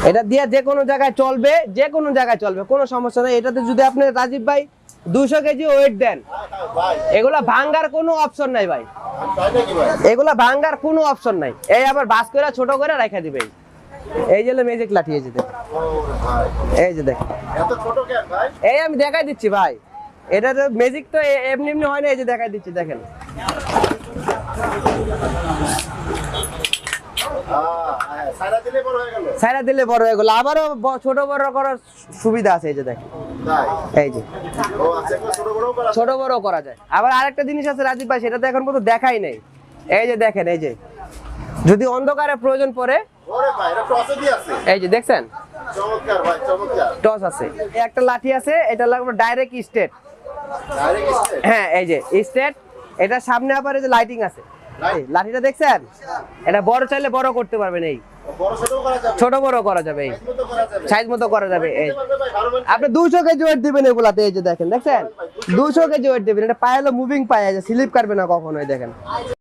এটা দিয়ে যে কোনো জায়গায় চলবে, যে কোনো জায়গায় চলবে, কোনো সমস্যা নেই। এটাতে যদি আপনি রাজীব ভাই 200 কেজি ওয়েট দেন, এগুলা ভাঙ্গার কোনো অপশন নাই ভাই, এগুলা ভাঙ্গার কোনো অপশন নাই। এই আবার বাস করে ছোট করে রাখা দিবে। এই যে ম্যাজিক লাঠি, এই যে দেখেন, এই যে দেখেন, এই আমি দেখাই দিচ্ছি ভাই, এটা তো ম্যাজিক তো এমনি এমনি হয় না। এই যে দেখাই দিচ্ছি, দেখেন সাইরা দিলে বড় হয়ে গেল, আবারও ছোট বড় করার সুবিধা আছে। এই যে দেখেন, এই যে ছোট বড় করা যায়। আবার আরেকটা জিনিস আছে রাজীব ভাই, সেটা তো এখন পর্যন্ত দেখাই নাই। এই যে দেখেন, এই যে যদি অন্ধকারে প্রয়োজন পড়ে, এই যে দেখছেন টস আছে, একটা লাঠি আছে, এটা লাগবে ডাইরেক্ট স্টেট। হ্যাঁ, এই যে স্টেট, এটা সামনে আবার এই যে লাইটিং আছে। লাঠিটা দেখছেন, এটা বড় চাইলে বড় করতে পারবেন, এই ছোট বড় করা যাবে, এই সাইজ মতো করা যাবে। এই আপনি 200 কেজি ওয়েট দিবেন এগুলাতে। এই যে দেখেন, দেখছেন 200 কেজি ওয়েট দিবেন, এটা পায়ে হলো মুভিং পায়ে, স্লিপ কাটবে না কখনোই। দেখেন